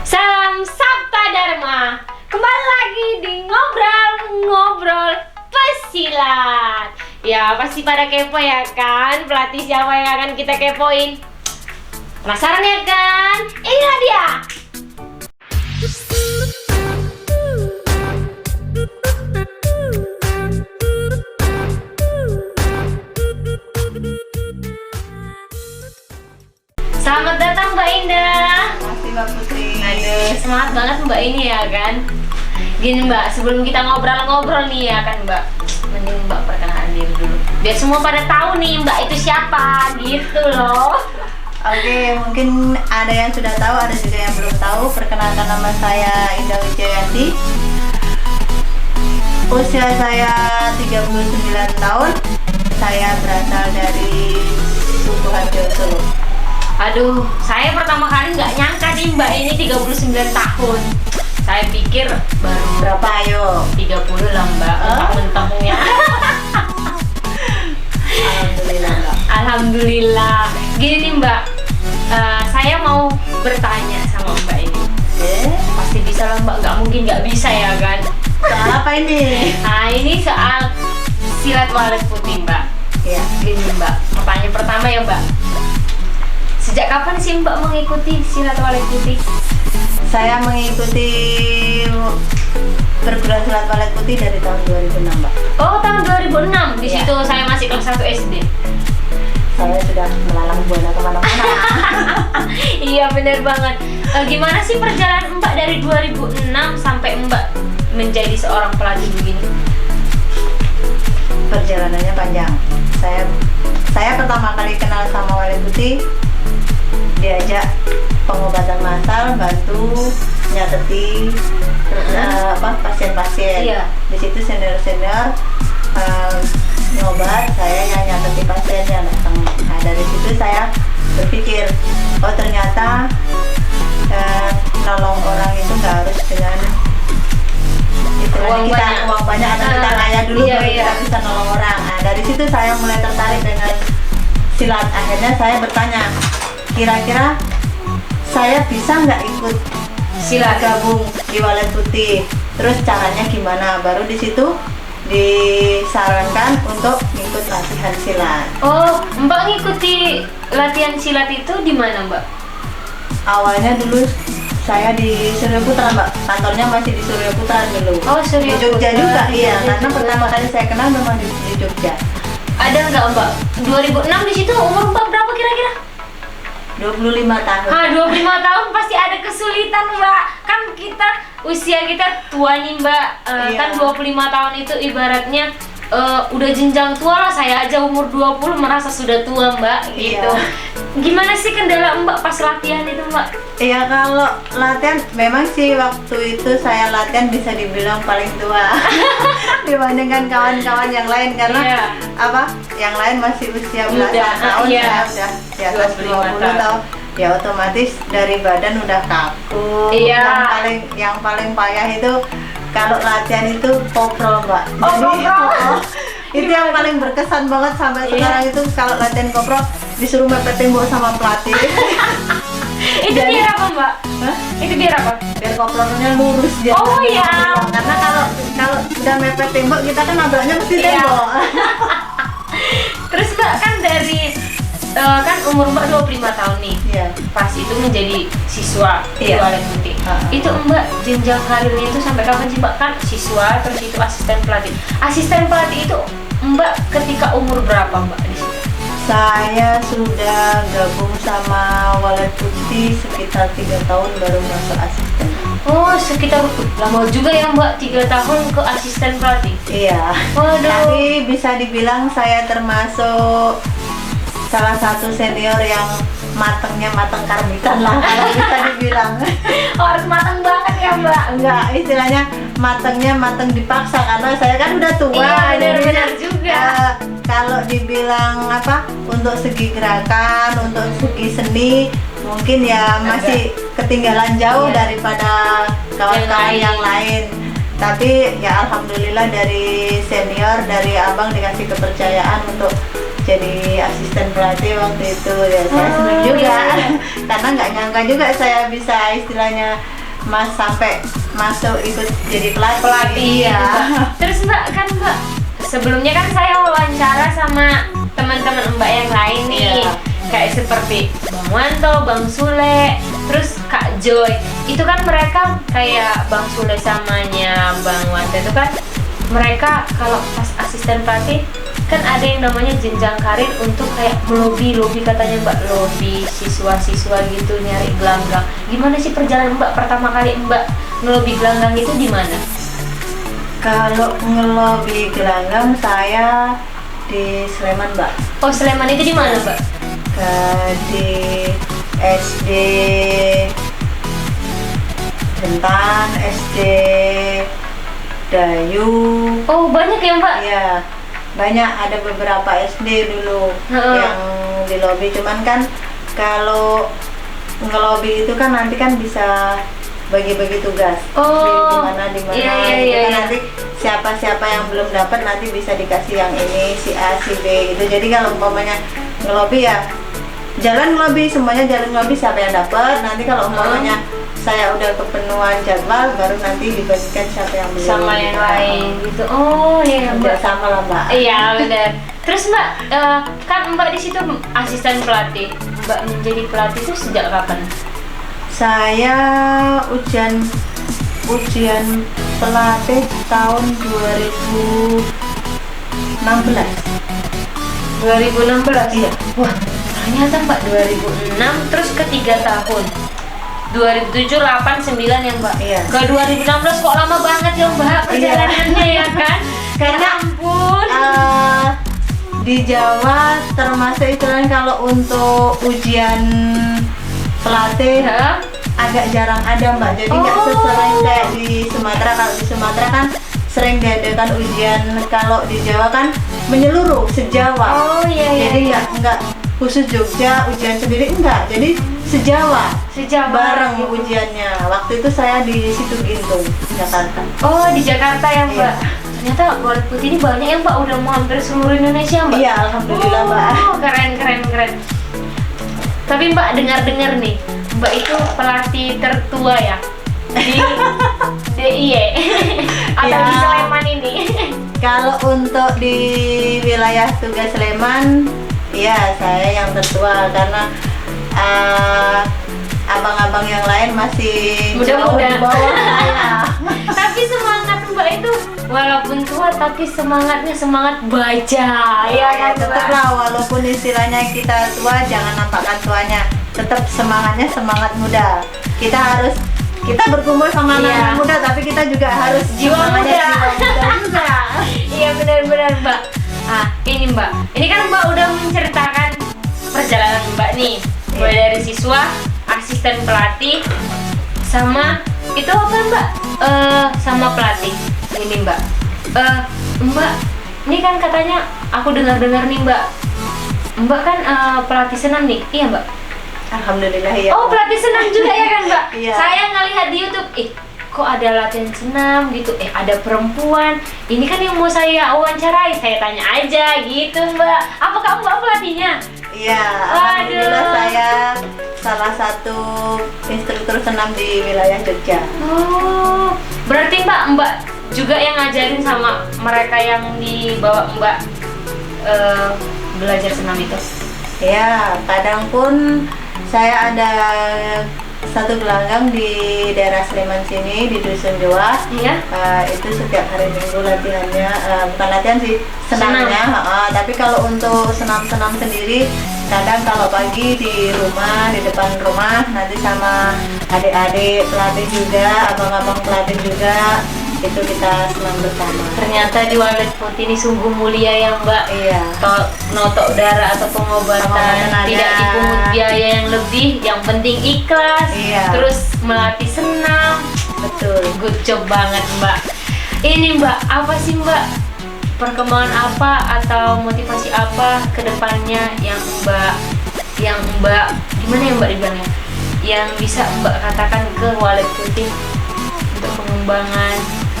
Salam Sabta Dharma. Kembali lagi di ngobrol pesilat. Ya pasti pada kepo ya kan, pelatih siapa yang akan kita kepoin? Penasaran ya kan? Inilah dia. Selamat datang Mbak Indah. Masih Mbak Putri. Aduh, semangat banget Mbak ini ya kan. Gini Mbak, sebelum kita ngobrol-ngobrol nih ya kan Mbak, mending Mbak perkenalan diri dulu. Biar semua pada tahu nih Mbak itu siapa, gitu loh. Oke, mungkin ada yang sudah tahu, ada juga yang belum tahu. Perkenalkan, nama saya Indah Wijayanti. Usia saya 39 tahun. Saya berasal dari Sukoharjo, Solo. Aduh, saya pertama kali nggak nyangka nih Mbak ini 39 tahun. Saya pikir baru Berapa ayo? 30 lah Mbak, mentah-mentahnya. Alhamdulillah Mbak. Alhamdulillah. Gini nih Mbak, saya mau bertanya sama Mbak ini. Pasti bisa lah Mbak, nggak mungkin nggak bisa ya kan? Soal apa ini? Nah ini soal silat walet putih Mbak. Ya, Gini Mbak, pertanyaan pertama ya Mbak. Sejak kapan sih Mbak mengikuti silat walet putih? saya mengikuti perguruan silat walet putih dari tahun 2006 Mbak. Oh tahun 2006, di Iya. situ saya masih kelas 1 SD. Saya sudah melalang buana kemana-mana. Iya bener banget. Gimana sih perjalanan Mbak dari 2006 sampai Mbak menjadi seorang pelatih begini? Perjalanannya panjang. Saya pertama kali kenal sama walet putih, diajak pengobatan massal, bantu nyateti pasien-pasien. Iya. Di situ senior ngobat, saya yang nyateti pasiennya datang. Nah dari situ saya berpikir, oh ternyata nolong orang itu nggak harus dengan Uang uang banyak atau kita kaya dulu iya, baru iya. kita bisa nolong orang. Nah dari situ saya mulai tertarik dengan silat. Akhirnya saya bertanya, kira-kira saya bisa nggak ikut Silat. gabung di walet putih? Terus caranya gimana? Baru di situ disarankan untuk ikut latihan silat. Oh, Mbak ngikuti latihan silat itu di mana Mbak? Awalnya dulu saya di Surya Putra Mbak, kantornya masih di Surya Putra dulu. Oh, Surya Di Jogja Putra. juga, Di iya. Jogja Karena juga. pertama kali saya kenal memang di Jogja. Ada nggak Mbak? 2006 di situ umur Mbak berapa kira-kira? 25 tahun. 25 tahun pasti ada kesulitan Mbak. Kan kita usia kita tua nih Mbak. Iya. Kan 25 tahun itu ibaratnya udah jenjang tua lah. Saya aja umur 20 merasa sudah tua Mbak gitu. Iya. Gimana sih kendala Mbak pas latihan itu Mbak? Iya, kalau latihan memang sih waktu itu saya latihan bisa dibilang paling tua dibandingkan kawan-kawan yang lain, karena Iya. apa? Yang lain masih usia Muda, belasan tahun, iya. saya udah di atas 25 20 tahun. Ya otomatis dari badan udah kaku. Iya. Yang paling payah itu kalau latihan itu koprol Mbak. Oh, koprol. Itu yang paling berkesan banget sampai Iya. sekarang itu, kalau latihan koprol disuruh mepet tembok sama pelatih. Itu Jadi- biar apa Mbak? Hah? Itu biar apa? Biar koprolnya lurus dia. Oh, iya. Karena kalau udah mepet tembok kita kan nabraknya mesti Iya. tembok. Terus Mbak kan dari kan umur Mbak 25 tahun nih. Iya. Pas itu menjadi siswa di Iya. walet putih. Itu Mbak jenjang karirnya itu sampai kapan sih Mbak? Kan siswa terus itu asisten pelatih. Asisten pelatih itu Mbak ketika umur berapa Mbak di situ? Saya sudah gabung sama walet putih sekitar 3 tahun baru masuk asisten. Oh sekitar lama juga ya Mbak, 3 tahun ke asisten pelatih. Iya. Waduh. Tapi bisa dibilang saya termasuk salah satu senior yang mateng karbitan lah kalau bisa dibilang. Oh, harus matang banget ya Mbak. Enggak, istilahnya mateng dipaksa karena saya kan udah tua. Iya, benar-benar Jadi, juga. Kalau dibilang apa, untuk segi gerakan, untuk segi seni mungkin ya masih ketinggalan jauh Iya. daripada kawan-kawan Yang yang lain. Tapi ya alhamdulillah dari senior, dari abang dikasih kepercayaan untuk jadi asisten pelatih waktu itu, ya saya senang juga. iya. Karena nggak nyangka juga saya bisa istilahnya sampai masuk ikut jadi pelatih. Iya. Terus Mbak, kan Mbak sebelumnya kan saya wawancara sama teman-teman Mbak yang lain nih. Iya. Kayak seperti Bang Wanto, Bang Sule, terus Kak Joy. Itu kan mereka kayak Bang Sule samanya Bang Wanto itu kan mereka kalau pas asisten pelatih kan ada yang namanya jenjang karir untuk kayak melobi katanya Mbak, lobi siswa-siswa gitu nyari gelanggang. Gimana sih perjalanan Mbak pertama kali Mbak ngelobi gelanggang itu di mana? Kalau ngelobi gelanggang saya di Sleman, Mbak. Oh, Sleman itu di mana Mbak? Di SD Bentan, SD Dayu. Oh, banyak ya Mbak? Iya, banyak, ada beberapa SD dulu yang di lobi. Cuman kan kalau ngelobi itu kan nanti kan bisa bagi-bagi tugas. Oh, di mana iya, gitu kan. iya. Nanti siapa yang belum dapat nanti bisa dikasih yang ini, si A, si B gitu. Jadi kalau umpamanya ngelobi ya jalan ngelobi, semuanya jalan ngelobi, siapa yang dapat. Nanti kalau umpamanya saya udah kepenuhan jadwal, baru nanti dibagikan siapa yang belum Sama yang lain gitu. Oh iya Mbak, Mbak. sama lah Mbak. Iya benar. Terus Mbak, kan Mbak di situ asisten pelatih. Mbak menjadi pelatih itu sejak kapan? Saya ujian pelatih tahun 2016. 2016 ya? Wah, ternyata Mbak 2006 terus ke 3 tahun. 2007, 8, 9 ya Mbak? Iya. Ke 2016 kok lama banget ya Mbak perjalanannya ya kan? Karena ampun. Di Jawa termasuk istilahnya kalau untuk ujian pelatih Ya. agak jarang ada Mbak, jadi nggak Oh. sesering kayak di Sumatera. Kalau di Sumatera kan sering diadakan ujian, kalau di Jawa kan menyeluruh se-Jawa. Oh iya iya. Jadi iya. nggak khusus Jogja ujian sendiri, enggak, jadi se-Jawa Sejak bareng ujiannya. Waktu itu saya di Situ Gintung, Jakarta. Oh, di Jakarta ya Mbak. Iya. Ternyata Bola Putih ini banyak ya Mbak, udah mau hampir seluruh Indonesia Mbak. Iya, alhamdulillah Mbak. Oh, keren. Tapi Mbak dengar-dengar nih, Mbak itu pelatih tertua ya di DIY atau Ya. di Sleman ini. Kalau untuk di wilayah tugas Sleman, ya saya yang tertua karena abang-abang yang lain masih jauh Muda-muda. di bawah saya. Tapi semangat Mbak itu walaupun tua tapi semangatnya semangat baca ya kan Tetap Mbak? lah, walaupun istilahnya kita tua, jangan nampakkan tuanya. Tetap semangatnya semangat muda. Kita berkumpul sama Iya. anak muda, tapi kita juga harus Jiwa semangatnya muda. jiwa muda juga. Iya benar-benar Mbak. Ini Mbak, ini kan Mbak udah menceritakan perjalanan Mbak nih, mulai dari siswa, asisten pelatih, sama itu apa Mbak? Sama pelatih. Ini Mbak. Mbak, ini kan katanya aku dengar-dengar nih Mbak. Mbak kan pelatih senam nih, iya Mbak? Alhamdulillah ya. Oh pelatih senam juga ya kan Mbak? Iya. Saya ngelihat di YouTube, kok ada latihan senam gitu, ada perempuan. Ini kan yang mau saya wawancarai, saya tanya aja gitu Mbak. Apakah Mbak pelatihnya? Iya, alhamdulillah saya salah satu instruktur senam di wilayah Jogja. Oh, berarti Mbak juga yang ngajarin sama mereka yang dibawa Mbak belajar senam itu? Ya, kadang pun saya ada satu gelanggang di daerah Sleman sini, di Dusun Jawa. Iya. Itu setiap hari Minggu latihannya, bukan latihan sih, senamnya. Tapi kalau untuk senam-senam sendiri, kadang kalau pagi di rumah, di depan rumah, nanti sama adik-adik pelatih juga, abang-abang pelatih juga, itu kita senam bersama. Ternyata di Walet Putih ini sungguh mulia ya Mbak. Iya. Notok darah atau pengobatan Pengobatan ada. tidak dipungut biaya yang lebih, yang penting ikhlas. Iya. Terus melatih senam, Betul. good job banget Mbak. Ini Mbak, apa sih Mbak perkembangan apa atau motivasi apa ke depannya yang Mbak gimana ya Mbak dibilangnya, yang bisa Mbak katakan ke Walet Putih untuk pengembangan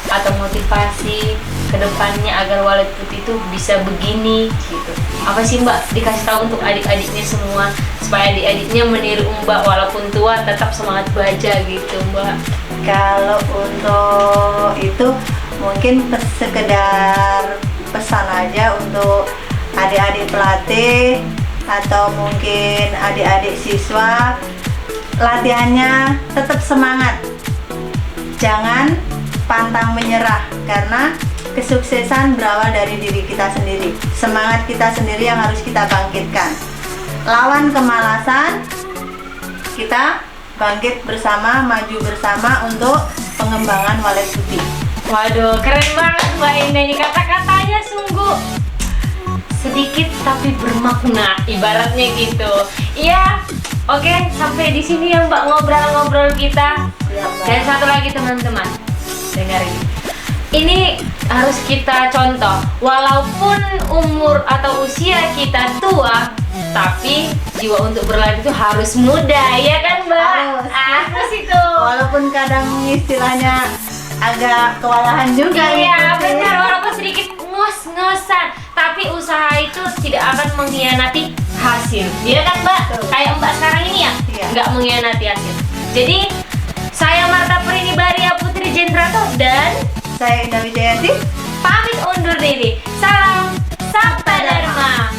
atau motivasi kedepannya agar Walet Putih itu bisa begini gitu? Apa sih Mbak dikasih tahu untuk adik-adiknya semua supaya adik-adiknya meniru Mbak walaupun tua tetap semangat baca gitu Mbak? Kalau untuk itu mungkin sekedar pesan aja untuk adik-adik pelatih atau mungkin adik-adik siswa, latihannya tetap semangat, jangan pantang menyerah, karena kesuksesan berawal dari diri kita sendiri. Semangat kita sendiri yang harus kita bangkitkan. Lawan kemalasan, kita bangkit bersama, maju bersama untuk pengembangan Walet Putih. Waduh, keren banget Mbak Indah ini, kata-katanya sungguh sedikit tapi bermakna, ibaratnya gitu. Iya, oke, sampai di sini ya Mbak ngobrol-ngobrol kita. Ya, Mbak. Dan satu lagi teman-teman, dengarin. Ini harus kita contoh, walaupun umur atau usia kita tua, tapi jiwa untuk berlatih itu harus muda, ya kan Mbak? Harus itu. Walaupun kadang istilahnya agak kewalahan juga. Iya gitu. benar, walaupun sedikit ngos-ngosan, tapi usaha itu tidak akan mengkhianati hasil. Iya kan Mbak? Betul. Kayak Mbak sekarang ini ya, Iya. nggak mengkhianati hasil. Jadi saya Marta Prinibaria Putri Jendrato dan Saya Indah Wijayanti. pamit undur diri. Salam Sabta Dharma.